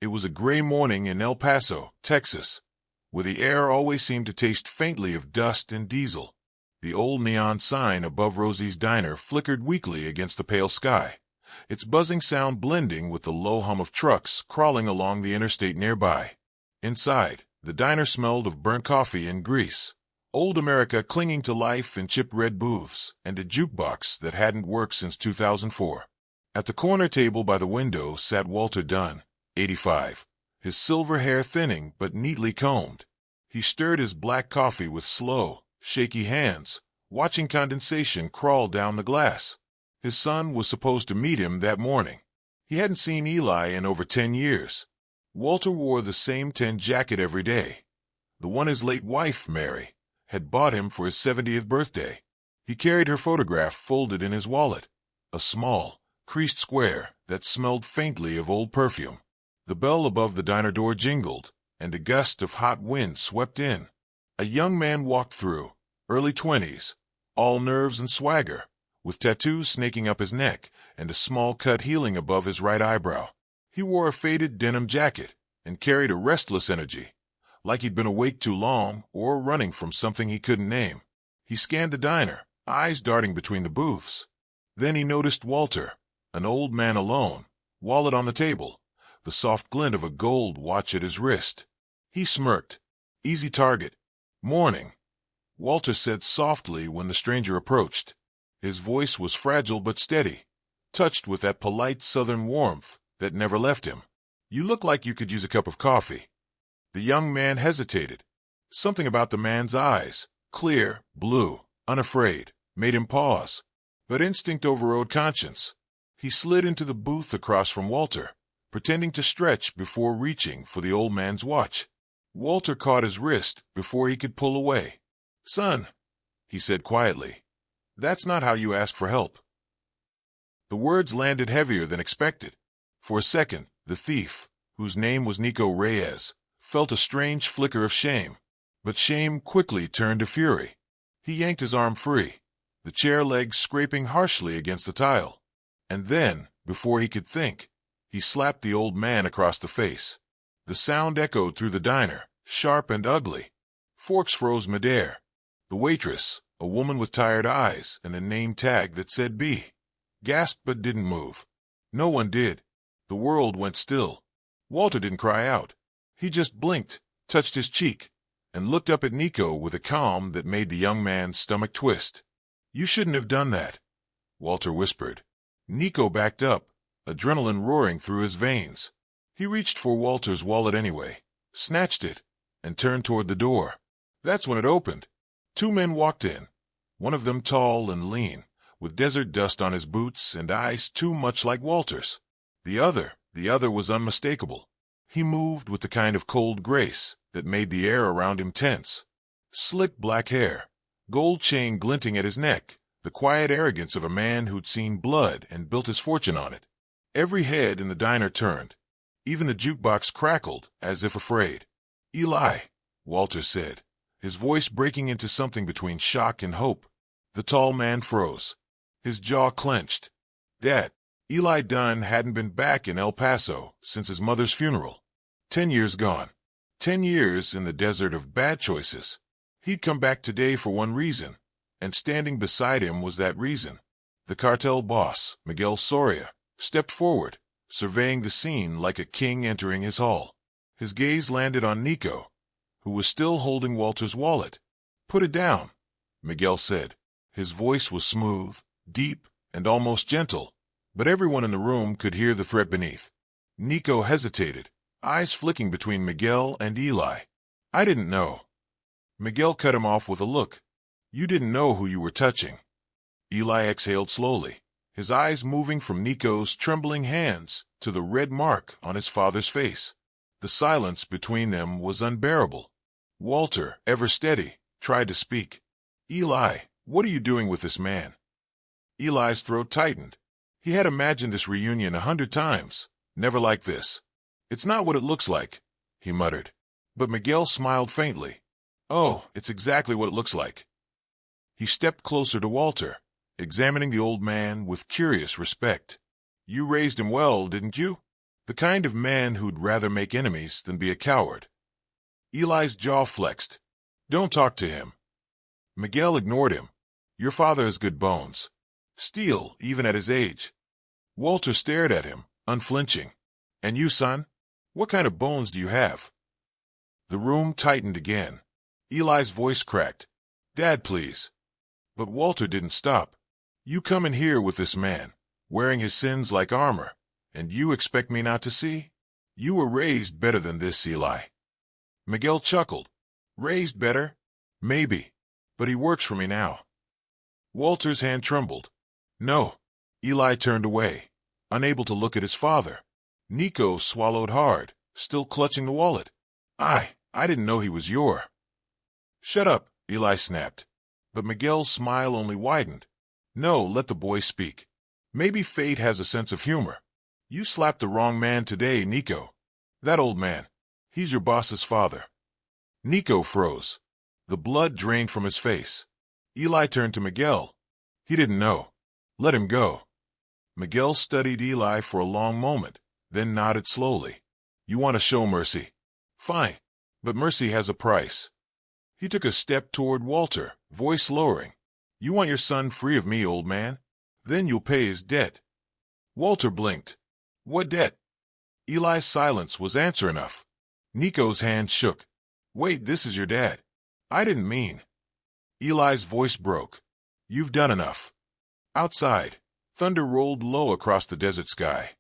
It was a gray morning in El Paso, Texas, where the air always seemed to taste faintly of dust and diesel. The old neon sign above Rosie's Diner flickered weakly against the pale sky, its buzzing sound blending with the low hum of trucks crawling along the interstate nearby. Inside, the diner smelled of burnt coffee and grease, old America clinging to life in chipped red booths, and a jukebox that hadn't worked since 2004. At the corner table by the window sat Walter Dunn, 85, his silver hair thinning but neatly combed. He stirred his black coffee with slow, shaky hands, watching condensation crawl down the glass. His son was supposed to meet him that morning. He hadn't seen Eli in over 10 years. Walter wore the same tan jacket every day, the one his late wife, Mary, had bought him for his 70th birthday. He carried her photograph folded in his wallet, a small, creased square that smelled faintly of old perfume. The bell above the diner door jingled, and a gust of hot wind swept in. A young man walked through, early 20s, all nerves and swagger, with tattoos snaking up his neck and a small cut healing above his right eyebrow. He wore a faded denim jacket and carried a restless energy, like he'd been awake too long or running from something he couldn't name. He scanned the diner, eyes darting between the booths. Then he noticed Walter, an old man alone, wallet on the table, the soft glint of a gold watch at his wrist. He smirked. "Easy target." "Morning," Walter said softly when the stranger approached. His voice was fragile but steady, touched with that polite southern warmth that never left him. "You look like you could use a cup of coffee." The young man hesitated. Something about the man's eyes, clear, blue, unafraid, made him pause. But instinct overrode conscience. He slid into the booth across from Walter, pretending to stretch before reaching for the old man's watch. Walter caught his wrist before he could pull away. "Son," he said quietly, "that's not how you ask for help." The words landed heavier than expected. For a second, the thief, whose name was Nico Reyes, felt a strange flicker of shame. But shame quickly turned to fury. He yanked his arm free, the chair legs scraping harshly against the tile. And then, before he could think, he slapped the old man across the face. The sound echoed through the diner, sharp and ugly. Forks froze midair. The waitress, a woman with tired eyes and a name tag that said B, gasped but didn't move. No one did. The world went still. Walter didn't cry out. He just blinked, touched his cheek, and looked up at Nico with a calm that made the young man's stomach twist. "You shouldn't have done that," Walter whispered. Nico backed up, adrenaline roaring through his veins. He reached for Walter's wallet anyway, snatched it, and turned toward the door. That's when it opened. 2 men walked in, one of them tall and lean, with desert dust on his boots and eyes too much like Walter's. The other was unmistakable. He moved with the kind of cold grace that made the air around him tense. Slick black hair, gold chain glinting at his neck, the quiet arrogance of a man who'd seen blood and built his fortune on it. Every head in the diner turned. Even the jukebox crackled, as if afraid. "Eli," Walter said, his voice breaking into something between shock and hope. The tall man froze. His jaw clenched. Dad, Eli Dunn hadn't been back in El Paso since his mother's funeral. 10 years gone. 10 years in the desert of bad choices. He'd come back today for one reason, and standing beside him was that reason. The cartel boss, Miguel Soria, stepped forward, surveying the scene like a king entering his hall. His gaze landed on Nico, who was still holding Walter's wallet. "Put it down," Miguel said. His voice was smooth, deep, and almost gentle, but everyone in the room could hear the threat beneath. Nico hesitated, eyes flicking between Miguel and Eli. "I didn't know." Miguel cut him off with a look. "You didn't know who you were touching." Eli exhaled slowly, his eyes moving from Nico's trembling hands to the red mark on his father's face. The silence between them was unbearable. Walter, ever steady, tried to speak. "Eli, what are you doing with this man?" Eli's throat tightened. He had imagined this reunion 100 times, never like this. "It's not what it looks like," he muttered. But Miguel smiled faintly. "Oh, it's exactly what it looks like." He stepped closer to Walter, examining the old man with curious respect. "You raised him well, didn't you?" The kind of man who'd rather make enemies than be a coward. Eli's jaw flexed. Don't talk to him. Miguel ignored him. Your father has good bones. Steel, even at his age. Walter stared at him, unflinching. And you, son? What kind of bones do you have? The room tightened again. Eli's voice cracked. Dad, please. But Walter didn't stop. You come in here with this man, wearing his sins like armor, and you expect me not to see? You were raised better than this, Eli. Miguel chuckled. Raised better? Maybe. But he works for me now. Walter's hand trembled. No. Eli turned away, unable to look at his father. Nico swallowed hard, still clutching the wallet. I didn't know he was your. Shut up, Eli snapped. But Miguel's smile only widened. No, let the boy speak. Maybe fate has a sense of humor. You slapped the wrong man today, Nico. That old man. He's your boss's father. Nico froze. The blood drained from his face. Eli turned to Miguel. He didn't know. Let him go. Miguel studied Eli for a long moment, then nodded slowly. You want to show mercy? Fine. But mercy has a price. He took a step toward Walter, voice lowering. You want your son free of me, old man? Then you'll pay his debt. Walter blinked. What debt? Eli's silence was answer enough. Nico's hand shook. Wait, this is your dad. I didn't mean. Eli's voice broke. You've done enough. Outside, thunder rolled low across the desert sky,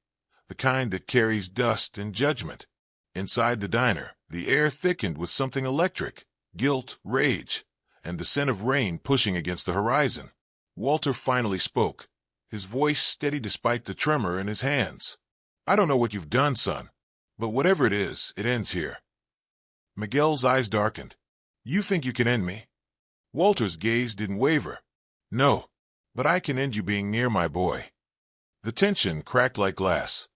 the kind that carries dust and judgment. Inside the diner, the air thickened with something electric, guilt, rage, and the scent of rain pushing against the horizon. Walter finally spoke, his voice steady despite the tremor in his hands. I don't know what you've done, son, but whatever it is, it ends here. Miguel's eyes darkened. You think you can end me? Walter's gaze didn't waver. No, but I can end you being near my boy. The tension cracked like glass.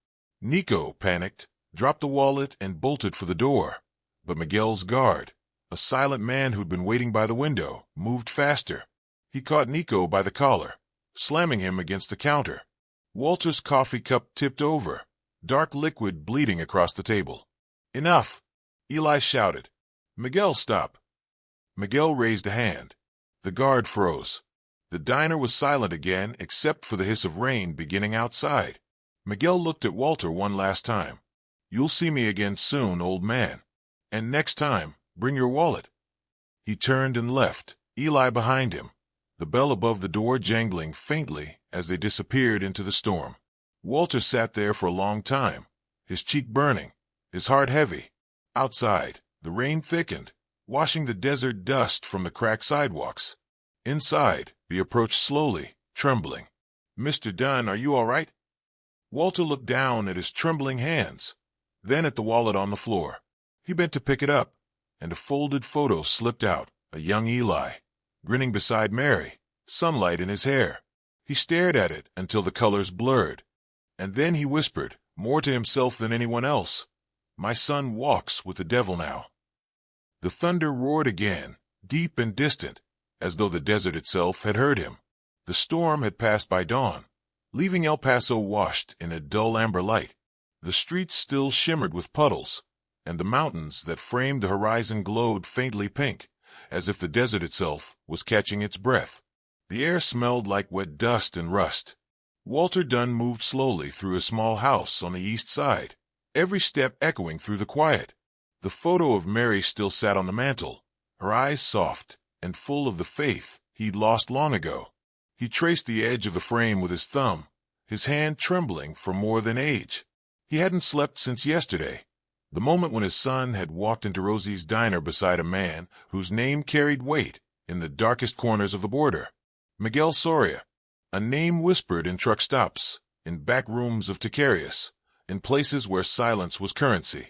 Nico, panicked, dropped the wallet and bolted for the door. But Miguel's guard, a silent man who'd been waiting by the window, moved faster. He caught Nico by the collar, slamming him against the counter. Walter's coffee cup tipped over, dark liquid bleeding across the table. Enough! Eli shouted. Miguel, stop! Miguel raised a hand. The guard froze. The diner was silent again except for the hiss of rain beginning outside. Miguel looked at Walter one last time. You'll see me again soon, old man. And next time, bring your wallet. He turned and left, Eli behind him, the bell above the door jangling faintly as they disappeared into the storm. Walter sat there for a long time, his cheek burning, his heart heavy. Outside, the rain thickened, washing the desert dust from the cracked sidewalks. Inside, he approached slowly, trembling. Mr. Dunn, are you all right? Walter looked down at his trembling hands, then at the wallet on the floor. He bent to pick it up, and a folded photo slipped out, a young Eli, grinning beside Mary, sunlight in his hair. He stared at it until the colors blurred, and then he whispered, more to himself than anyone else, My son walks with the devil now. The thunder roared again, deep and distant, as though the desert itself had heard him. The storm had passed by dawn, leaving El Paso washed in a dull amber light. The streets still shimmered with puddles, and the mountains that framed the horizon glowed faintly pink, as if the desert itself was catching its breath. The air smelled like wet dust and rust. Walter Dunn moved slowly through a small house on the east side, every step echoing through the quiet. The photo of Mary still sat on the mantel, her eyes soft and full of the faith he'd lost long ago. He traced the edge of the frame with his thumb, his hand trembling for more than age. He hadn't slept since yesterday, the moment when his son had walked into Rosie's diner beside a man whose name carried weight in the darkest corners of the border. Miguel Soria, a name whispered in truck stops, in back rooms of Ticarius, in places where silence was currency.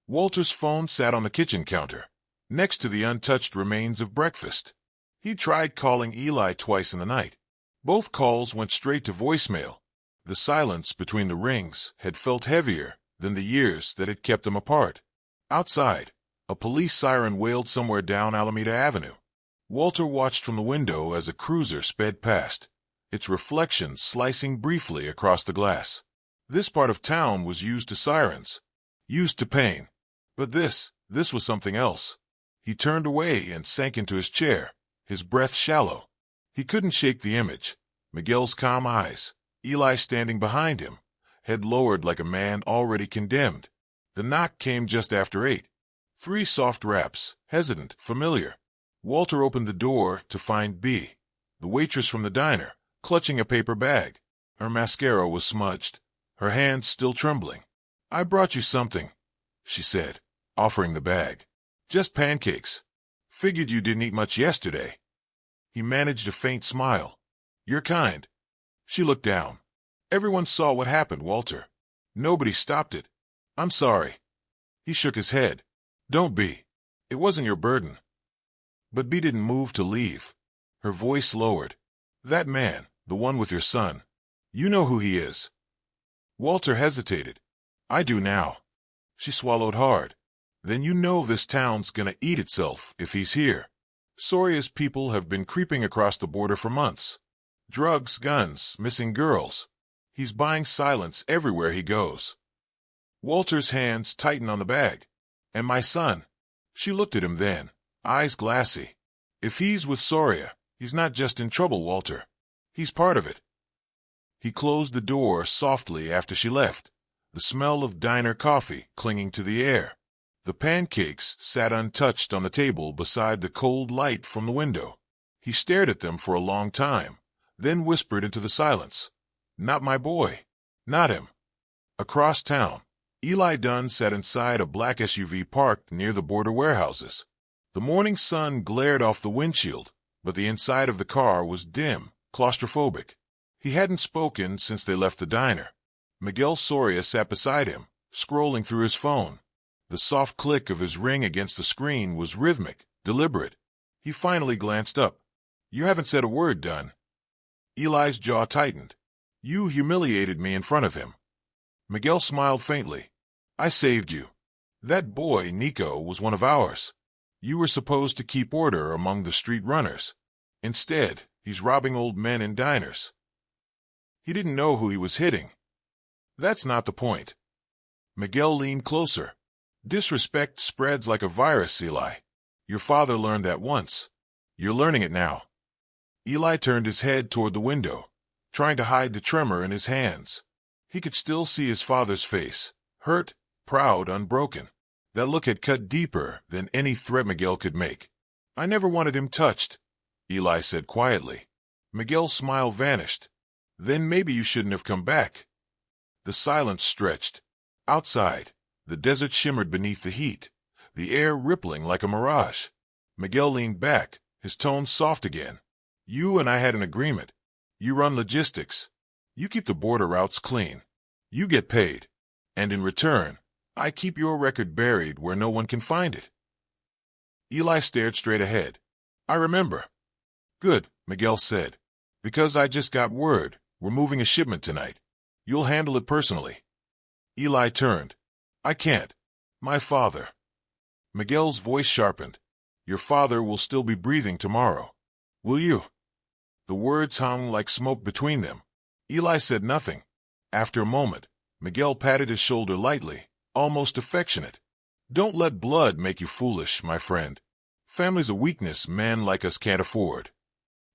Walter's phone sat on the kitchen counter, next to the untouched remains of breakfast. He tried calling Eli twice in the night. Both calls went straight to voicemail. The silence between the rings had felt heavier than the years that had kept them apart. Outside, a police siren wailed somewhere down Alameda Avenue. Walter watched from the window as a cruiser sped past, its reflection slicing briefly across the glass. This part of town was used to sirens, used to pain. But this was something else. He turned away and sank into his chair, his breath shallow. He couldn't shake the image. Miguel's calm eyes, Eli standing behind him, head lowered like a man already condemned. The knock came just after 8. 3 soft raps, hesitant, familiar. Walter opened the door to find B, the waitress from the diner, clutching a paper bag. Her mascara was smudged, her hands still trembling. "I brought you something," she said, offering the bag. "Just pancakes. Figured you didn't eat much yesterday." He managed a faint smile. "You're kind." She looked down. "Everyone saw what happened, Walter. Nobody stopped it. I'm sorry." He shook his head. "Don't be. It wasn't your burden." But B didn't move to leave. Her voice lowered. "That man, the one with your son. You know who he is." Walter hesitated. "I do now." She swallowed hard. "Then you know this town's gonna eat itself if he's here. Soria's people have been creeping across the border for months. Drugs, guns, missing girls. He's buying silence everywhere he goes." Walter's hands tightened on the bag. "And my son." She looked at him then, eyes glassy. "If he's with Soria, he's not just in trouble, Walter. He's part of it." He closed the door softly after she left, the smell of diner coffee clinging to the air. The pancakes sat untouched on the table beside the cold light from the window. He stared at them for a long time, then whispered into the silence, "Not my boy. Not him." Across town, Eli Dunn sat inside a black SUV parked near the border warehouses. The morning sun glared off the windshield, but the inside of the car was dim, claustrophobic. He hadn't spoken since they left the diner. Miguel Soria sat beside him, scrolling through his phone. The soft click of his ring against the screen was rhythmic, deliberate. He finally glanced up. "You haven't said a word, Dunn." Eli's jaw tightened. "You humiliated me in front of him." Miguel smiled faintly. "I saved you. That boy, Nico, was one of ours. You were supposed to keep order among the street runners. Instead, he's robbing old men in diners. He didn't know who he was hitting." "That's not the point." Miguel leaned closer. "Disrespect spreads like a virus, Eli. Your father learned that once. You're learning it now." Eli turned his head toward the window, trying to hide the tremor in his hands. He could still see his father's face, hurt, proud, unbroken. That look had cut deeper than any threat Miguel could make. "I never wanted him touched," Eli said quietly. Miguel's smile vanished. "Then maybe you shouldn't have come back." The silence stretched. Outside, the desert shimmered beneath the heat, the air rippling like a mirage. Miguel leaned back, his tone soft again. "You and I had an agreement. You run logistics. You keep the border routes clean. You get paid. And in return, I keep your record buried where no one can find it." Eli stared straight ahead. "I remember." "Good," Miguel said. "Because I just got word. We're moving a shipment tonight. You'll handle it personally." Eli turned. "I can't. My father." Miguel's voice sharpened. "Your father will still be breathing tomorrow. Will you?" The words hung like smoke between them. Eli said nothing. After a moment, Miguel patted his shoulder lightly, almost affectionate. "Don't let blood make you foolish, my friend. Family's a weakness men like us can't afford."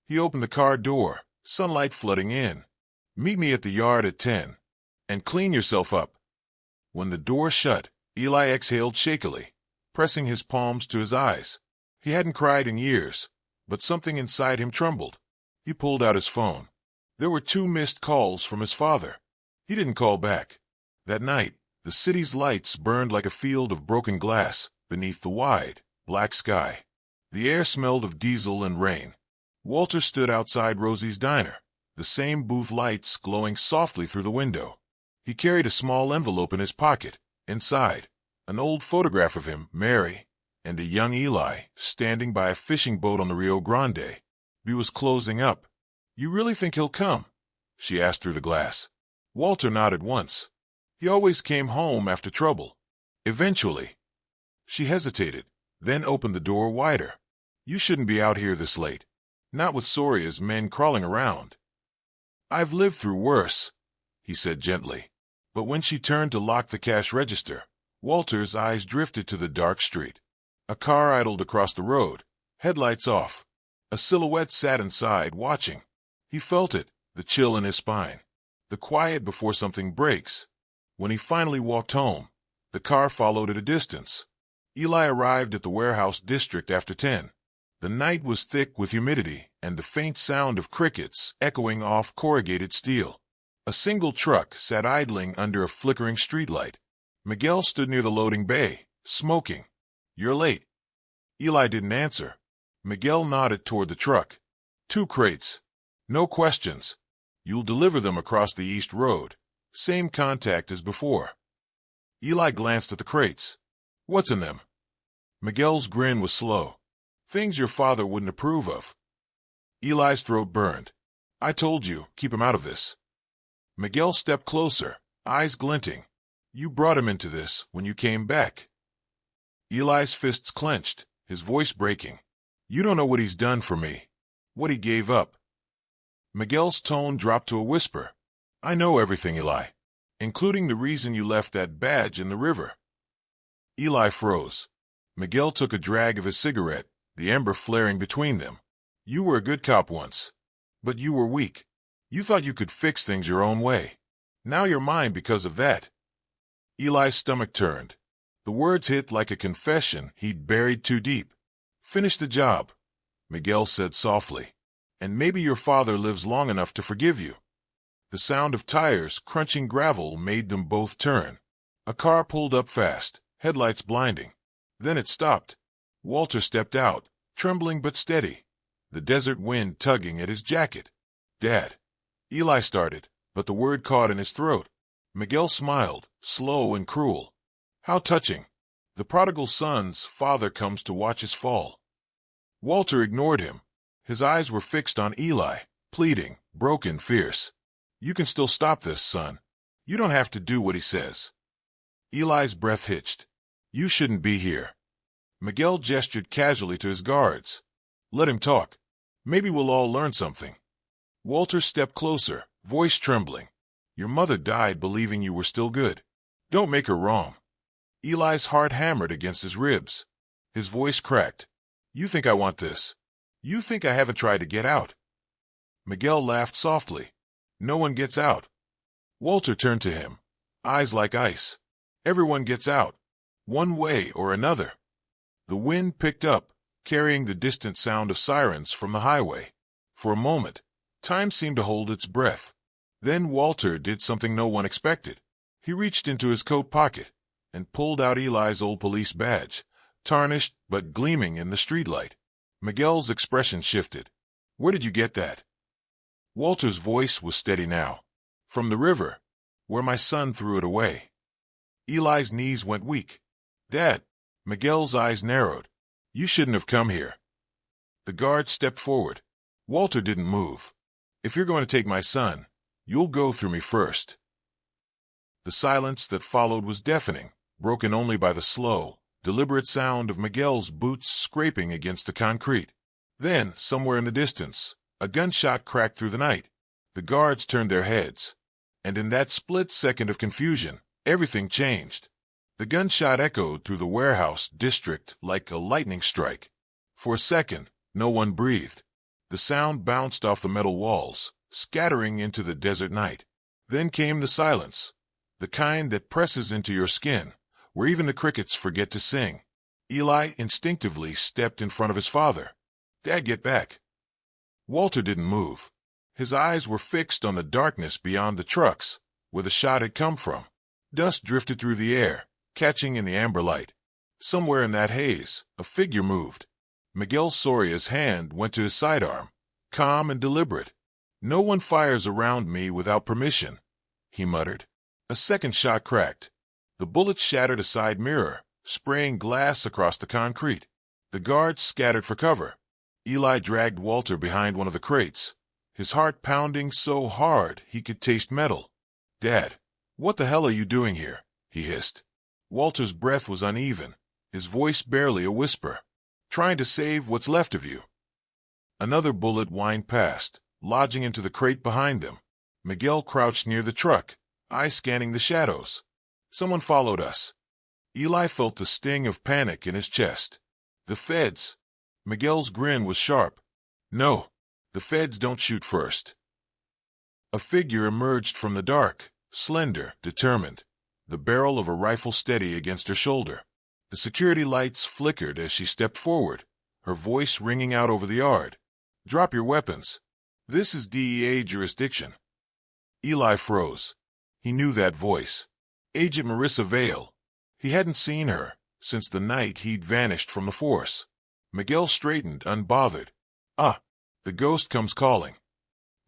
He opened the car door, sunlight flooding in. "Meet me at the yard at 10. And clean yourself up." When the door shut, Eli exhaled shakily, pressing his palms to his eyes. He hadn't cried in years, but something inside him trembled. He pulled out his phone. There were 2 missed calls from his father. He didn't call back. That night, the city's lights burned like a field of broken glass beneath the wide, black sky. The air smelled of diesel and rain. Walter stood outside Rosie's diner, the same booth lights glowing softly through the window. He carried a small envelope in his pocket. Inside, an old photograph of him, Mary, and a young Eli standing by a fishing boat on the Rio Grande. B was closing up. "You really think he'll come?" she asked through the glass. Walter nodded once. "He always came home after trouble. Eventually." She hesitated, then opened the door wider. "You shouldn't be out here this late. Not with Soria's men crawling around." "I've lived through worse," he said gently. But when she turned to lock the cash register, Walter's eyes drifted to the dark street. A car idled across the road, headlights off. A silhouette sat inside, watching. He felt it, the chill in his spine. The quiet before something breaks. When he finally walked home, the car followed at a distance. Eli arrived at the warehouse district after 10. The night was thick with humidity and the faint sound of crickets echoing off corrugated steel. A single truck sat idling under a flickering streetlight. Miguel stood near the loading bay, smoking. "You're late." Eli didn't answer. Miguel nodded toward the truck. "2 crates. No questions. You'll deliver them across the East Road. Same contact as before." Eli glanced at the crates. "What's in them?" Miguel's grin was slow. "Things your father wouldn't approve of." Eli's throat burned. "I told you, keep him out of this." Miguel stepped closer, eyes glinting. "You brought him into this when you came back." Eli's fists clenched, his voice breaking. "You don't know what he's done for me. What he gave up." Miguel's tone dropped to a whisper. "I know everything, Eli, including the reason you left that badge in the river." Eli froze. Miguel took a drag of his cigarette, the ember flaring between them. "You were a good cop once, but you were weak. You thought you could fix things your own way. Now you're mine because of that." Eli's stomach turned. The words hit like a confession he'd buried too deep. "Finish the job," Miguel said softly, "and maybe your father lives long enough to forgive you." The sound of tires crunching gravel made them both turn. A car pulled up fast, headlights blinding. Then it stopped. Walter stepped out, trembling but steady, the desert wind tugging at his jacket. "Dad," Eli started, but the word caught in his throat. Miguel smiled, slow and cruel. "How touching. The prodigal son's father comes to watch his fall." Walter ignored him. His eyes were fixed on Eli, pleading, broken, fierce. "You can still stop this, son. You don't have to do what he says." Eli's breath hitched. "You shouldn't be here." Miguel gestured casually to his guards. "Let him talk. Maybe we'll all learn something." Walter stepped closer, voice trembling. "Your mother died believing you were still good. Don't make her wrong." Eli's heart hammered against his ribs. His voice cracked. "You think I want this? You think I haven't tried to get out?" Miguel laughed softly. "No one gets out." Walter turned to him, eyes like ice. "Everyone gets out, one way or another." The wind picked up, carrying the distant sound of sirens from the highway. For a moment, time seemed to hold its breath. Then Walter did something no one expected. He reached into his coat pocket and pulled out Eli's old police badge, tarnished but gleaming in the streetlight. Miguel's expression shifted. "Where did you get that?" Walter's voice was steady now. "From the river, where my son threw it away." Eli's knees went weak. "Dad," Miguel's eyes narrowed. "You shouldn't have come here." The guard stepped forward. Walter didn't move. "If you're going to take my son, you'll go through me first." The silence that followed was deafening, broken only by the slow, deliberate sound of Miguel's boots scraping against the concrete. Then, somewhere in the distance, a gunshot cracked through the night. The guards turned their heads, and in that split second of confusion, everything changed. The gunshot echoed through the warehouse district like a lightning strike. For a second, no one breathed. The sound bounced off the metal walls, scattering into the desert night. Then came the silence, the kind that presses into your skin, where even the crickets forget to sing. Eli instinctively stepped in front of his father. "Dad, get back." Walter didn't move. His eyes were fixed on the darkness beyond the trucks, where the shot had come from. Dust drifted through the air, catching in the amber light. Somewhere in that haze, a figure moved. Miguel Soria's hand went to his sidearm, calm and deliberate. "No one fires around me without permission," he muttered. A second shot cracked. The bullet shattered a side mirror, spraying glass across the concrete. The guards scattered for cover. Eli dragged Walter behind one of the crates, his heart pounding so hard he could taste metal. "Dad, what the hell are you doing here?" he hissed. Walter's breath was uneven, his voice barely a whisper. "Trying to save what's left of you." Another bullet whined past, lodging into the crate behind them. Miguel crouched near the truck, eyes scanning the shadows. Someone followed us. Eli felt the sting of panic in his chest. The feds. Miguel's grin was sharp. No, the feds don't shoot first. A figure emerged from the dark, slender, determined, the barrel of a rifle steady against her shoulder. The security lights flickered as she stepped forward, her voice ringing out over the yard. Drop your weapons. This is DEA jurisdiction. Eli froze. He knew that voice. Agent Marissa Vale. He hadn't seen her since the night he'd vanished from the force. Miguel straightened, unbothered. Ah, the ghost comes calling.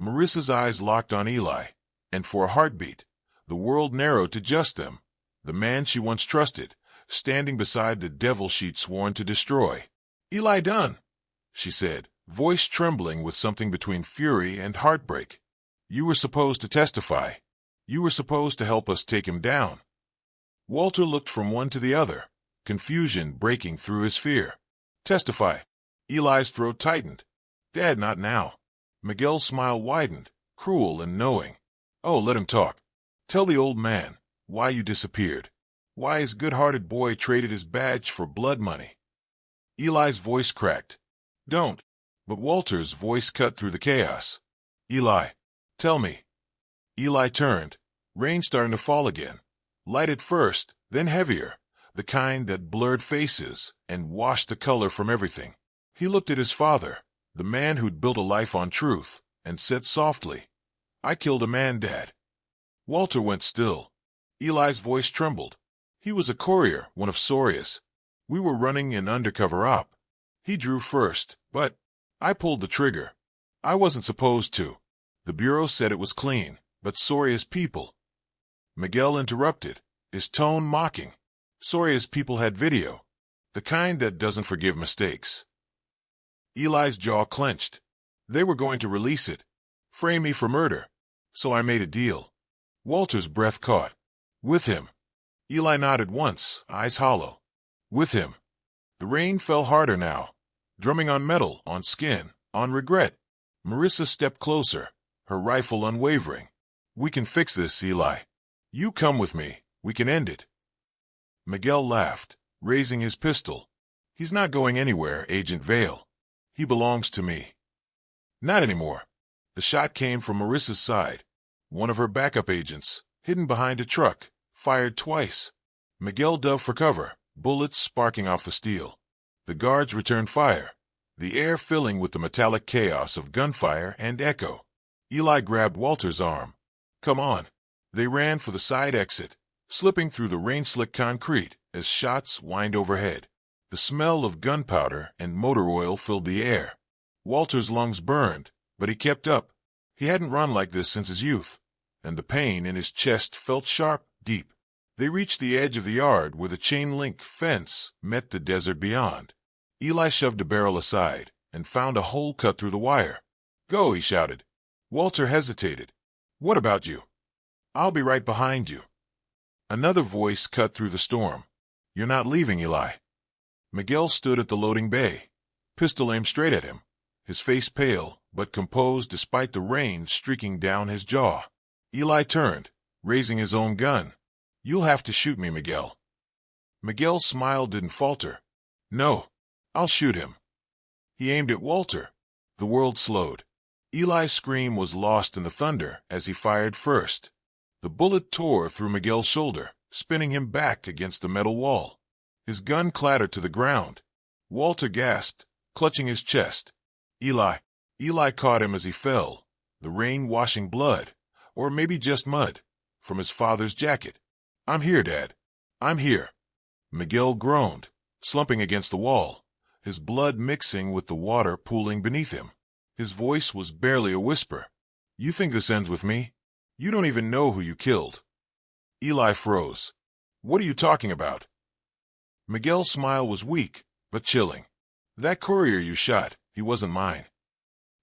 Marissa's eyes locked on Eli, and for a heartbeat, the world narrowed to just them, the man she once trusted, standing beside the devil she'd sworn to destroy. Eli Dunn, she said, voice trembling with something between fury and heartbreak. You were supposed to testify. You were supposed to help us take him down. Walter looked from one to the other, confusion breaking through his fear. Testify. Eli's throat tightened. Dad, not now. Miguel's smile widened, cruel and knowing. Oh, let him talk. Tell the old man why you disappeared. Why his good-hearted boy traded his badge for blood money. Eli's voice cracked. Don't. But Walter's voice cut through the chaos. Eli, tell me. Eli turned, rain starting to fall again. Light at first, then heavier, the kind that blurred faces and washed the color from everything. He looked at his father, the man who'd built a life on truth, and said softly, I killed a man, Dad. Walter went still. Eli's voice trembled. He was a courier, one of Soria's. We were running an undercover op. He drew first, but I pulled the trigger. I wasn't supposed to. The Bureau said it was clean, but Soria's people. Miguel interrupted, his tone mocking. Soria's people had video, the kind that doesn't forgive mistakes. Eli's jaw clenched. They were going to release it, frame me for murder. So I made a deal. Walter's breath caught. With him. Eli nodded once, eyes hollow. With him. The rain fell harder now, drumming on metal, on skin, on regret. Marissa stepped closer, her rifle unwavering. We can fix this, Eli. You come with me. We can end it. Miguel laughed, raising his pistol. He's not going anywhere, Agent Vale. He belongs to me. Not anymore. The shot came from Marissa's side. One of her backup agents, hidden behind a truck, fired twice. Miguel dove for cover, bullets sparking off the steel. The guards returned fire, the air filling with the metallic chaos of gunfire and echo. Eli grabbed Walter's arm. Come on. They ran for the side exit, slipping through the rain-slick concrete as shots whined overhead. The smell of gunpowder and motor oil filled the air. Walter's lungs burned, but he kept up. He hadn't run like this since his youth, and the pain in his chest felt sharp, deep. They reached the edge of the yard where the chain-link fence met the desert beyond. Eli shoved a barrel aside and found a hole cut through the wire. Go, he shouted. Walter hesitated. What about you? I'll be right behind you. Another voice cut through the storm. You're not leaving, Eli. Miguel stood at the loading bay, pistol aimed straight at him, his face pale but composed despite the rain streaking down his jaw. Eli turned, raising his own gun. You'll have to shoot me, Miguel. Miguel's smile didn't falter. No, I'll shoot him. He aimed at Walter. The world slowed. Eli's scream was lost in the thunder as he fired first. The bullet tore through Miguel's shoulder, spinning him back against the metal wall. His gun clattered to the ground. Walter gasped, clutching his chest. Eli caught him as he fell, the rain washing blood, or maybe just mud, from his father's jacket. I'm here, Dad. I'm here. Miguel groaned, slumping against the wall, his blood mixing with the water pooling beneath him. His voice was barely a whisper. You think this ends with me? You don't even know who you killed. Eli froze. What are you talking about? Miguel's smile was weak, but chilling. That courier you shot, he wasn't mine.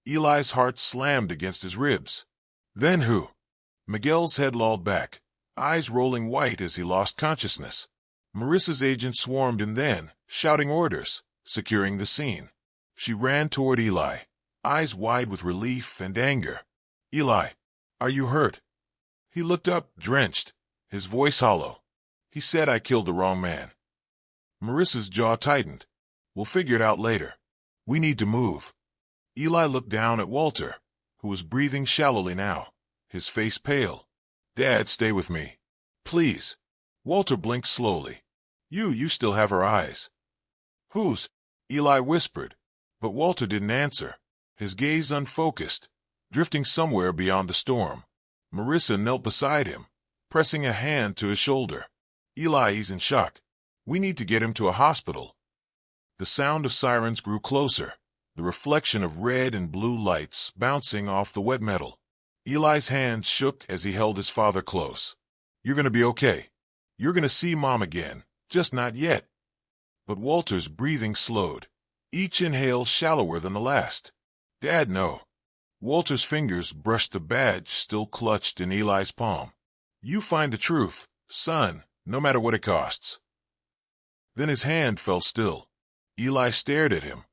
Eli's heart slammed against his ribs. Then who? Miguel's head lolled back, eyes rolling white as he lost consciousness. Marissa's agent swarmed in then, shouting orders, securing the scene. She ran toward Eli, eyes wide with relief and anger. Eli, are you hurt? He looked up, drenched, his voice hollow. He said I killed the wrong man. Marissa's jaw tightened. We'll figure it out later. We need to move. Eli looked down at Walter, who was breathing shallowly now, his face pale. Dad, stay with me. Please. Walter blinked slowly. You still have her eyes. Whose? Eli whispered, but Walter didn't answer, his gaze unfocused, drifting somewhere beyond the storm. Marissa knelt beside him, pressing a hand to his shoulder. Eli, he's in shock. We need to get him to a hospital. The sound of sirens grew closer, the reflection of red and blue lights bouncing off the wet metal. Eli's hands shook as he held his father close. You're going to be okay. You're going to see Mom again, just not yet. But Walter's breathing slowed, each inhale shallower than the last. Dad, no. Walter's fingers brushed the badge still clutched in Eli's palm. You find the truth, son, no matter what it costs. Then his hand fell still. Eli stared at him,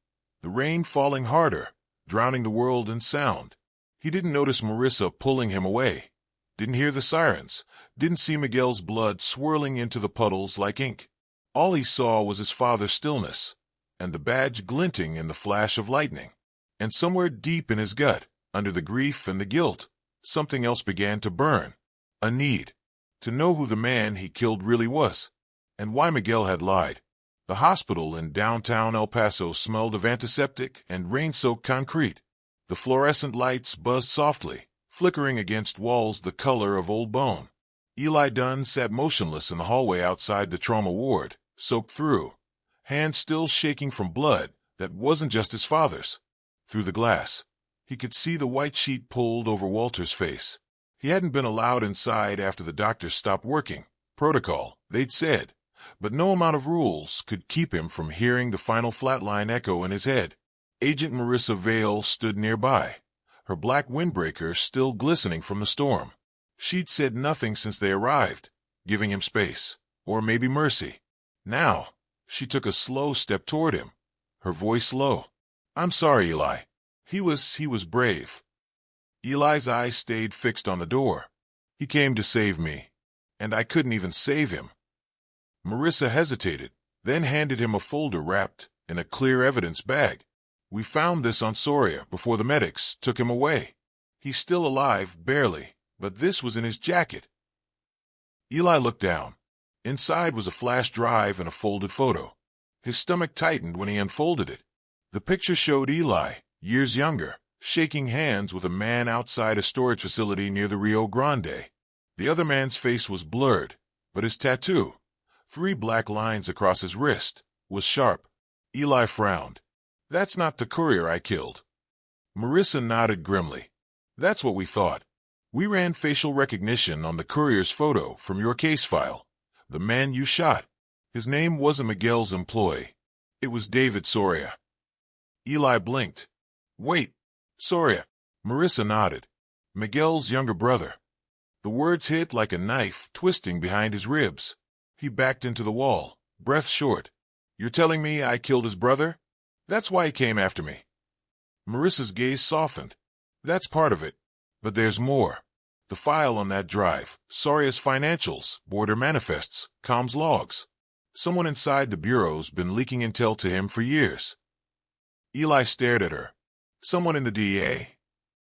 the rain falling harder, drowning the world in sound. He didn't notice Marissa pulling him away, didn't hear the sirens, didn't see Miguel's blood swirling into the puddles like ink. All he saw was his father's stillness, and the badge glinting in the flash of lightning. And somewhere deep in his gut, under the grief and the guilt, something else began to burn. A need. To know who the man he killed really was, and why Miguel had lied. The hospital in downtown El Paso smelled of antiseptic and rain-soaked concrete. The fluorescent lights buzzed softly, flickering against walls the color of old bone. Eli Dunn sat motionless in the hallway outside the trauma ward, soaked through, hands still shaking from blood that wasn't just his father's. Through the glass, he could see the white sheet pulled over Walter's face. He hadn't been allowed inside after the doctors stopped working. Protocol, they'd said, but no amount of rules could keep him from hearing the final flatline echo in his head. Agent Marissa Vale stood nearby, her black windbreaker still glistening from the storm. She'd said nothing since they arrived, giving him space, or maybe mercy. Now, she took a slow step toward him, her voice low. I'm sorry, Eli. He was brave. Eli's eyes stayed fixed on the door. He came to save me, and I couldn't even save him. Marissa hesitated, then handed him a folder wrapped in a clear evidence bag. We found this on Soria before the medics took him away. He's still alive, barely, but this was in his jacket. Eli looked down. Inside was a flash drive and a folded photo. His stomach tightened when he unfolded it. The picture showed Eli, years younger, shaking hands with a man outside a storage facility near the Rio Grande. The other man's face was blurred, but his tattoo, 3 black lines across his wrist, was sharp. Eli frowned. That's not the courier I killed. Marissa nodded grimly. That's what we thought. We ran facial recognition on the courier's photo from your case file. The man you shot. His name wasn't Miguel's employee. It was David Soria. Eli blinked. Wait, Soria. Marissa nodded. Miguel's younger brother. The words hit like a knife, twisting behind his ribs. He backed into the wall, breath short. You're telling me I killed his brother? That's why he came after me. Marissa's gaze softened. That's part of it. But there's more. The file on that drive, Soria's financials, border manifests, comms logs. Someone inside the bureau's been leaking intel to him for years. Eli stared at her. Someone in the DEA?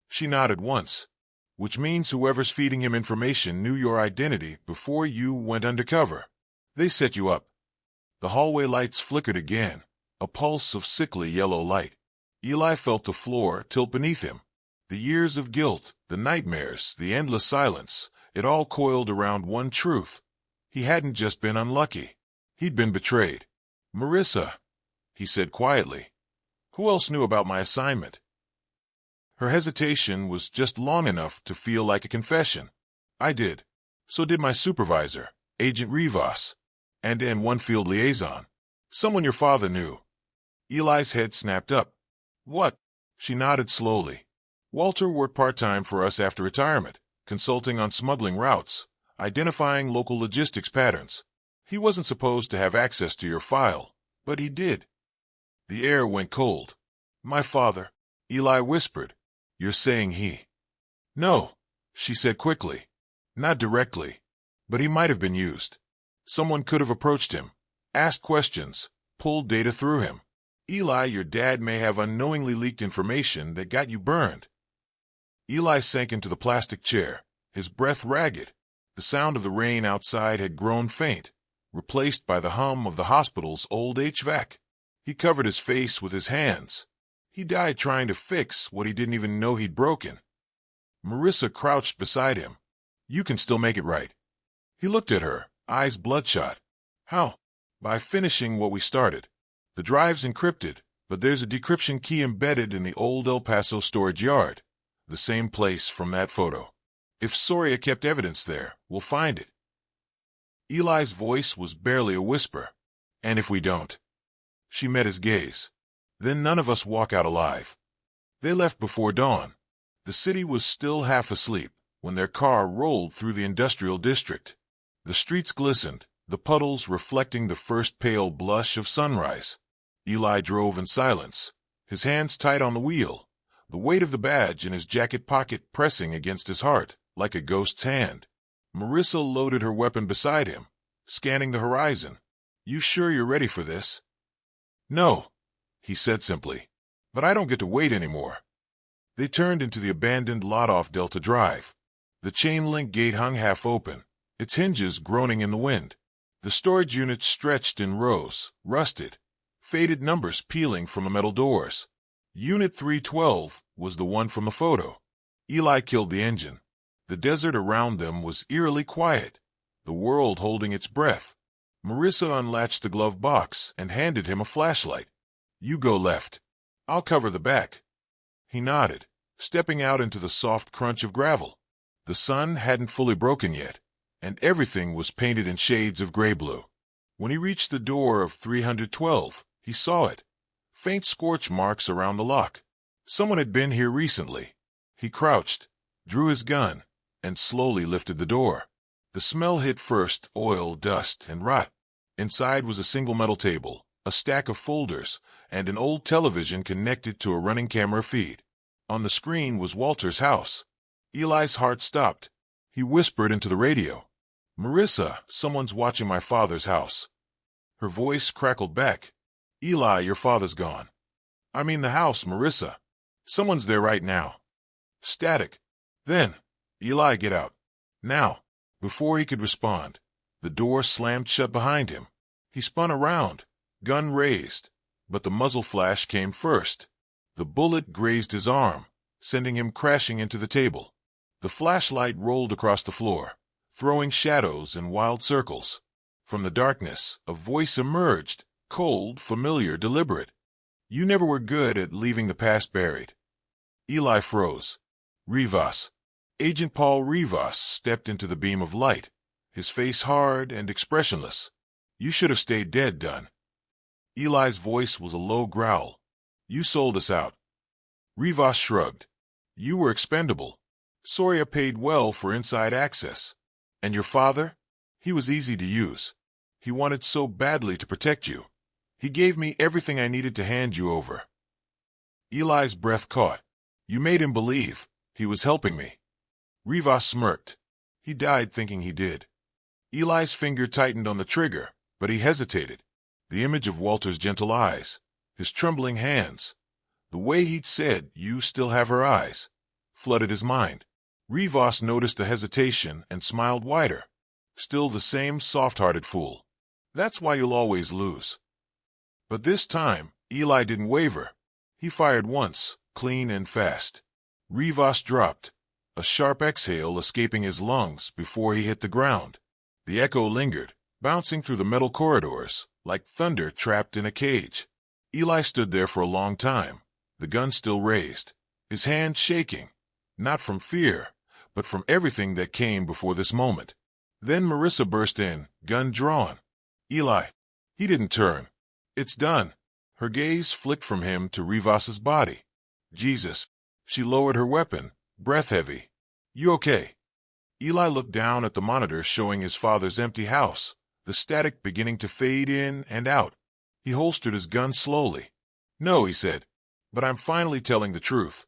She nodded once. Which means whoever's feeding him information knew your identity before you went undercover. They set you up. The hallway lights flickered again, a pulse of sickly yellow light. Eli felt the floor tilt beneath him. The years of guilt, the nightmares, the endless silence, it all coiled around one truth. He hadn't just been unlucky. He'd been betrayed. Marissa, he said quietly. Who else knew about my assignment? Her hesitation was just long enough to feel like a confession. I did. So did my supervisor, Agent Rivas, and one field liaison. Someone your father knew. Eli's head snapped up. What? She nodded slowly. Walter worked part-time for us after retirement, consulting on smuggling routes, identifying local logistics patterns. He wasn't supposed to have access to your file, but he did. The air went cold. My father, Eli whispered. You're saying he? No, she said quickly. Not directly, but he might have been used. Someone could have approached him, asked questions, pulled data through him. Eli, your dad may have unknowingly leaked information that got you burned. Eli sank into the plastic chair, his breath ragged. The sound of the rain outside had grown faint, replaced by the hum of the hospital's old HVAC. He covered his face with his hands. He died trying to fix what he didn't even know he'd broken. Marissa crouched beside him. You can still make it right. He looked at her, eyes bloodshot. How? By finishing what we started. The drive's encrypted, but there's a decryption key embedded in the old El Paso storage yard, the same place from that photo. If Soria kept evidence there, we'll find it. Eli's voice was barely a whisper. And if we don't? She met his gaze. Then none of us walk out alive. They left before dawn. The city was still half asleep when their car rolled through the industrial district. The streets glistened, the puddles reflecting the first pale blush of sunrise. Eli drove in silence, his hands tight on the wheel, the weight of the badge in his jacket pocket pressing against his heart like a ghost's hand. Marissa loaded her weapon beside him, scanning the horizon. You sure you're ready for this? No, he said simply. But I don't get to wait anymore. They turned into the abandoned lot off Delta Drive. The chain-link gate hung half open, its hinges groaning in the wind. The storage units stretched in rows, rusted, faded numbers peeling from the metal doors. Unit 312 was the one from the photo. Eli killed the engine. The desert around them was eerily quiet, the world holding its breath. Marissa unlatched the glove box and handed him a flashlight. You go left. I'll cover the back. He nodded, stepping out into the soft crunch of gravel. The sun hadn't fully broken yet, and everything was painted in shades of gray-blue. When he reached the door of 312, he saw it. Faint scorch marks around the lock. Someone had been here recently. He crouched, drew his gun, and slowly lifted the door. The smell hit first oil, dust, and rot. Inside was a single metal table, a stack of folders, and an old television connected to a running camera feed. On the screen was Walter's house. Eli's heart stopped. He whispered into the radio. Marissa, someone's watching my father's house. Her voice crackled back. Eli, your father's gone. I mean the house, Marissa. Someone's there right now. Static. Then, Eli, get out. Now. Before he could respond, the door slammed shut behind him. He spun around, gun raised, but the muzzle flash came first. The bullet grazed his arm, sending him crashing into the table. The flashlight rolled across the floor, throwing shadows in wild circles. From the darkness, a voice emerged, cold, familiar, deliberate. You never were good at leaving the past buried. Eli froze. Rivas. Agent Paul Rivas stepped into the beam of light, his face hard and expressionless. You should have stayed dead, Dunn. Eli's voice was a low growl. You sold us out. Rivas shrugged. You were expendable. Soria paid well for inside access. And your father? He was easy to use. He wanted so badly to protect you. He gave me everything I needed to hand you over. Eli's breath caught. You made him believe he was helping me. Rivas smirked. He died thinking he did. Eli's finger tightened on the trigger, but he hesitated. The image of Walter's gentle eyes, his trembling hands, the way he'd said, you still have her eyes, flooded his mind. Rivas noticed the hesitation and smiled wider. Still the same soft-hearted fool. That's why you'll always lose. But this time, Eli didn't waver. He fired once, clean and fast. Rivas dropped, a sharp exhale escaping his lungs before he hit the ground. The echo lingered, bouncing through the metal corridors, like thunder trapped in a cage. Eli stood there for a long time, the gun still raised, his hand shaking, not from fear, but from everything that came before this moment. Then Marissa burst in, gun drawn. Eli. He didn't turn. It's done. Her gaze flicked from him to Rivas's body. Jesus. She lowered her weapon, breath heavy. You okay? Eli looked down at the monitor showing his father's empty house, the static beginning to fade in and out. He holstered his gun slowly. No, he said, but I'm finally telling the truth.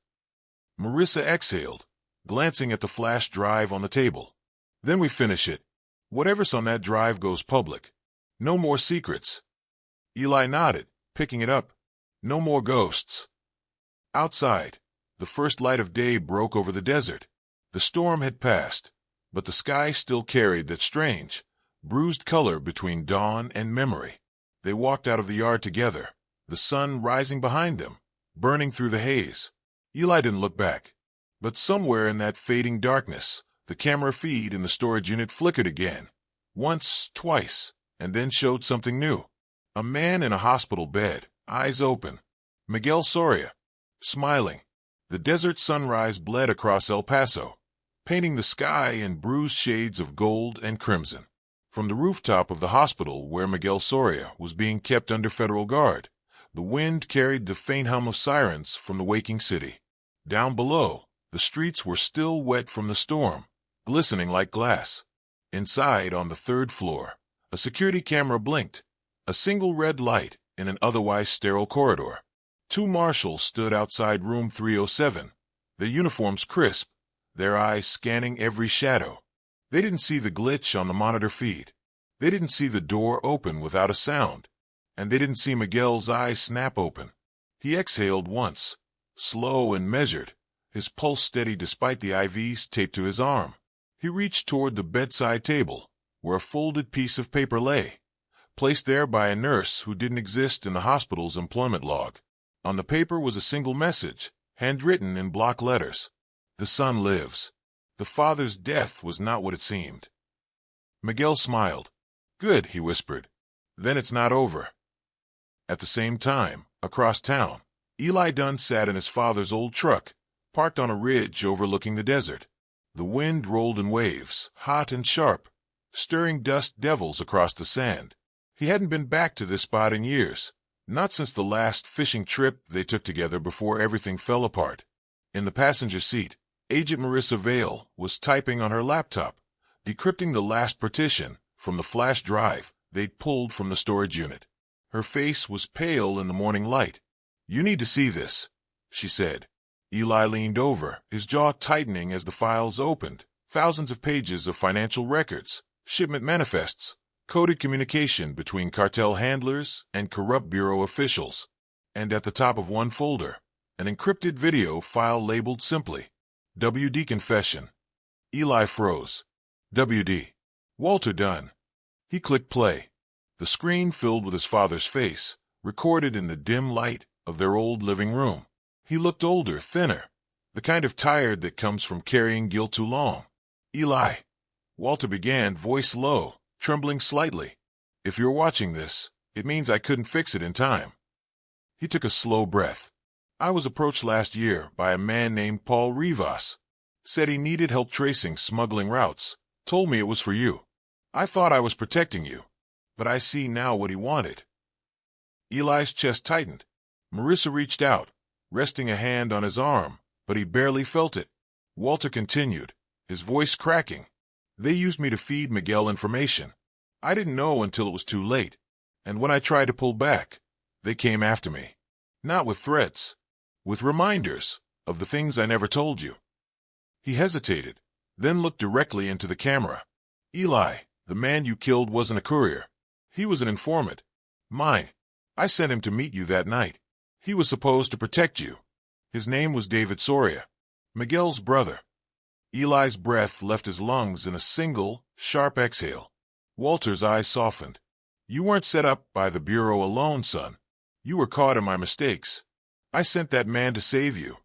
Marissa exhaled, glancing at the flash drive on the table. Then we finish it. Whatever's on that drive goes public. No more secrets. Eli nodded, picking it up. No more ghosts. Outside, the first light of day broke over the desert. The storm had passed, but the sky still carried that strange, bruised color between dawn and memory. They walked out of the yard together, the sun rising behind them, burning through the haze. Eli didn't look back, but somewhere in that fading darkness, the camera feed in the storage unit flickered again, once, twice, and then showed something new. A man in a hospital bed, eyes open. Miguel Soria, smiling. The desert sunrise bled across El Paso, painting the sky in bruised shades of gold and crimson. From the rooftop of the hospital where Miguel Soria was being kept under federal guard, the wind carried the faint hum of sirens from the waking city. Down below, the streets were still wet from the storm, glistening like glass. Inside, on the third floor, a security camera blinked, a single red light in an otherwise sterile corridor. Two marshals stood outside room 307, their uniforms crisp, their eyes scanning every shadow. They didn't see the glitch on the monitor feed. They didn't see the door open without a sound. And they didn't see Miguel's eyes snap open. He exhaled once, slow and measured, his pulse steady despite the IVs taped to his arm. He reached toward the bedside table, where a folded piece of paper lay, placed there by a nurse who didn't exist in the hospital's employment log. On the paper was a single message, handwritten in block letters. The son lives. The father's death was not what it seemed. Miguel smiled. Good, he whispered. Then it's not over. At the same time, across town, Eli Dunn sat in his father's old truck, parked on a ridge overlooking the desert. The wind rolled in waves, hot and sharp, stirring dust devils across the sand. He hadn't been back to this spot in years, not since the last fishing trip they took together before everything fell apart. In the passenger seat, Agent Marissa Vale was typing on her laptop, decrypting the last partition from the flash drive they'd pulled from the storage unit. Her face was pale in the morning light. "You need to see this," she said. Eli leaned over, his jaw tightening as the files opened. Thousands of pages of financial records, shipment manifests, coded communication between cartel handlers and corrupt bureau officials. And at the top of one folder, an encrypted video file labeled simply, WD Confession. Eli froze. WD. Walter Dunn. He clicked play. The screen filled with his father's face, recorded in the dim light of their old living room. He looked older, thinner, the kind of tired that comes from carrying guilt too long. "Eli," Walter began, voice low, trembling slightly. "If you're watching this, it means I couldn't fix it in time." He took a slow breath. "I was approached last year by a man named Paul Rivas. Said he needed help tracing smuggling routes. Told me it was for you. I thought I was protecting you, but I see now what he wanted." Eli's chest tightened. Marissa reached out, resting a hand on his arm, but he barely felt it. Walter continued, his voice cracking. "They used me to feed Miguel information. I didn't know until it was too late. And when I tried to pull back, they came after me. Not with threats, with reminders of the things I never told you." He hesitated, then looked directly into the camera. "Eli, the man you killed wasn't a courier. He was an informant. Mine. I sent him to meet you that night. He was supposed to protect you. His name was David Soria, Miguel's brother." Eli's breath left his lungs in a single, sharp exhale. Walter's eyes softened. "You weren't set up by the Bureau alone, son. You were caught in my mistakes. I sent that man to save you.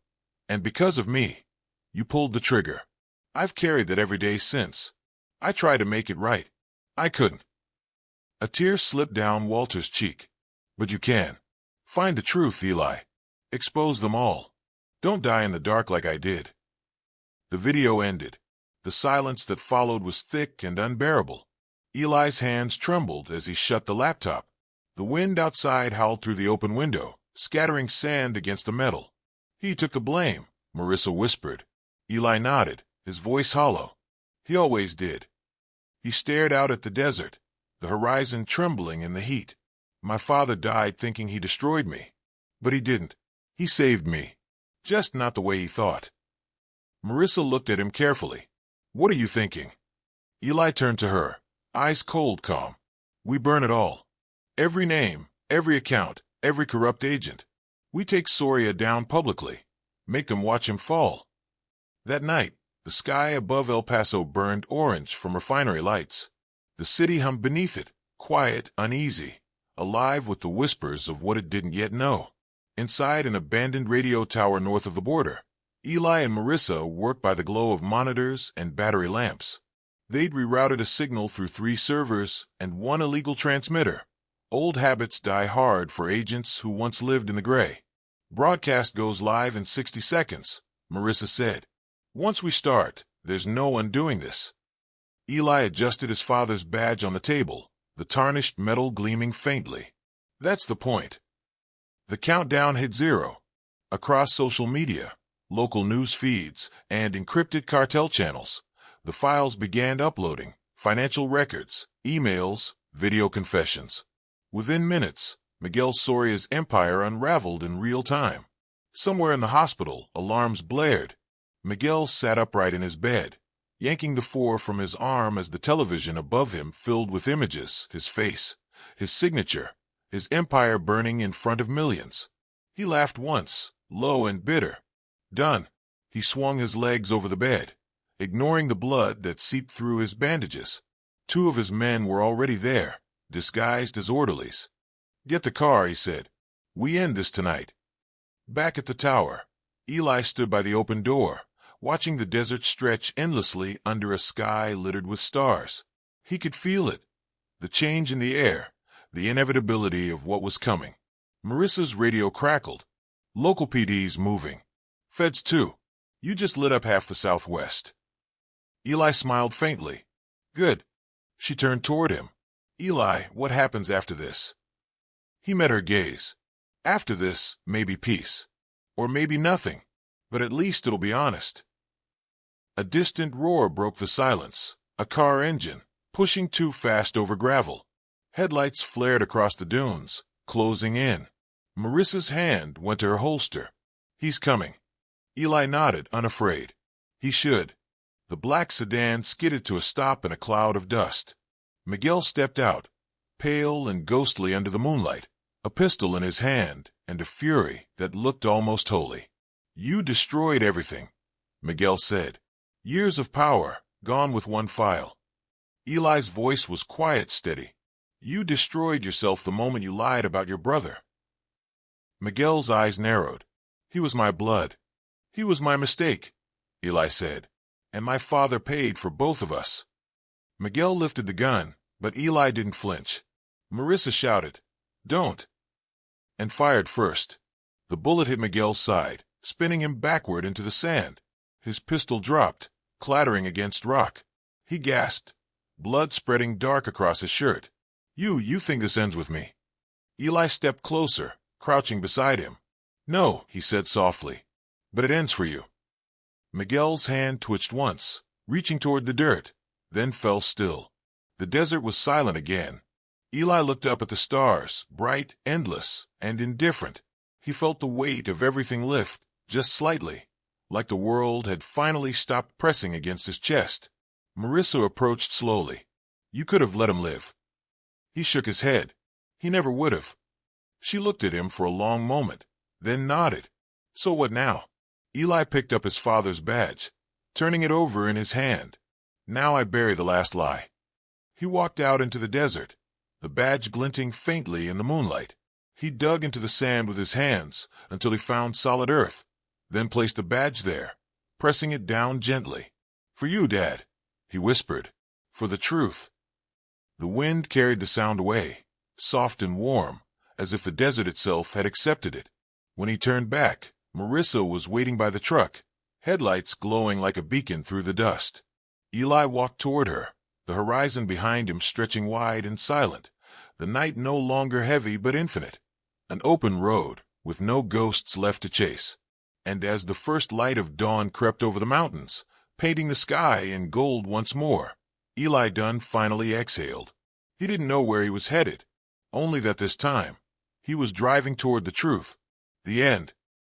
And because of me, you pulled the trigger. I've carried that every day since. I tried to make it right. I couldn't." A tear slipped down Walter's cheek. "But you can. Find the truth, Eli. Expose them all. Don't die in the dark like I did." The video ended. The silence that followed was thick and unbearable. Eli's hands trembled as he shut the laptop. The wind outside howled through the open window, scattering sand against the metal. "He took the blame," Marissa whispered. Eli nodded, his voice hollow. "He always did." He stared out at the desert, the horizon trembling in the heat. "My father died thinking he destroyed me. But he didn't. He saved me. Just not the way he thought." Marissa looked at him carefully. "What are you thinking?" Eli turned to her, eyes cold calm. We burn it all. Every name, every account, every corrupt agent. We take Soria down publicly. Make them watch him fall. That night, the sky above El Paso burned orange from refinery lights. The city hummed beneath it, quiet, uneasy, alive with the whispers of what it didn't yet know. Inside an abandoned radio tower north of the border, Eli and Marissa worked by the glow of monitors and battery lamps. They'd rerouted a signal through 3 servers and 1 illegal transmitter. Old habits die hard for agents who once lived in the gray. Broadcast goes live in 60 seconds, Marissa said. Once we start, there's no undoing this. Eli adjusted his father's badge on the table, the tarnished metal gleaming faintly. That's the point. The countdown hit 0. Across social media, local news feeds, and encrypted cartel channels, the files began uploading: financial records, emails, video confessions. Within minutes, Miguel Soria's empire unraveled in real time. Somewhere in the hospital, alarms blared. Miguel sat upright in his bed, yanking the 4 from his arm as the television above him filled with images: his face, his signature, his empire burning in front of millions. He laughed once, low and bitter. Done. He swung his legs over the bed, ignoring the blood that seeped through his bandages. 2 of his men were already there, disguised as orderlies. Get the car, he said. We end this tonight. Back at the tower, Eli stood by the open door, watching the desert stretch endlessly under a sky littered with stars. He could feel it, the change in the air, the inevitability of what was coming. Marissa's radio crackled. Local PD's moving. Feds too. You just lit up half the Southwest. Eli smiled faintly. Good. She turned toward him. Eli, what happens after this? He met her gaze. After this, maybe peace. Or maybe nothing. But at least it'll be honest. A distant roar broke the silence. A car engine, pushing too fast over gravel. Headlights flared across the dunes, closing in. Marissa's hand went to her holster. He's coming. Eli nodded, unafraid. He should. The black sedan skidded to a stop in a cloud of dust. Miguel stepped out, pale and ghostly under the moonlight, a pistol in his hand and a fury that looked almost holy. You destroyed everything, Miguel said. Years of power, gone with one file. Eli's voice was quiet, steady. You destroyed yourself the moment you lied about your brother. Miguel's eyes narrowed. He was my blood. He was my mistake, Eli said, and my father paid for both of us. Miguel lifted the gun, but Eli didn't flinch. Marissa shouted, Don't, and fired first. The bullet hit Miguel's side, spinning him backward into the sand. His pistol dropped, clattering against rock. He gasped, blood spreading dark across his shirt. You think this ends with me? Eli stepped closer, crouching beside him. No, he said softly, but it ends for you. Miguel's hand twitched once, reaching toward the dirt, then fell still. The desert was silent again. Eli looked up at the stars, bright, endless, and indifferent. He felt the weight of everything lift, just slightly, like the world had finally stopped pressing against his chest. Marissa approached slowly. You could have let him live. He shook his head. He never would have. She looked at him for a long moment, then nodded. So what now? Eli picked up his father's badge, turning it over in his hand. Now I bury the last lie. He walked out into the desert, the badge glinting faintly in the moonlight. He dug into the sand with his hands until he found solid earth, then placed the badge there, pressing it down gently. For you, Dad, he whispered, for the truth. The wind carried the sound away, soft and warm, as if the desert itself had accepted it. When he turned back, Marissa was waiting by the truck, headlights glowing like a beacon through the dust. Eli walked toward her, the horizon behind him stretching wide and silent, the night no longer heavy but infinite. An open road, with no ghosts left to chase. And as the first light of dawn crept over the mountains, painting the sky in gold once more, Eli Dunn finally exhaled. He didn't know where he was headed, only that this time, he was driving toward the truth. The end.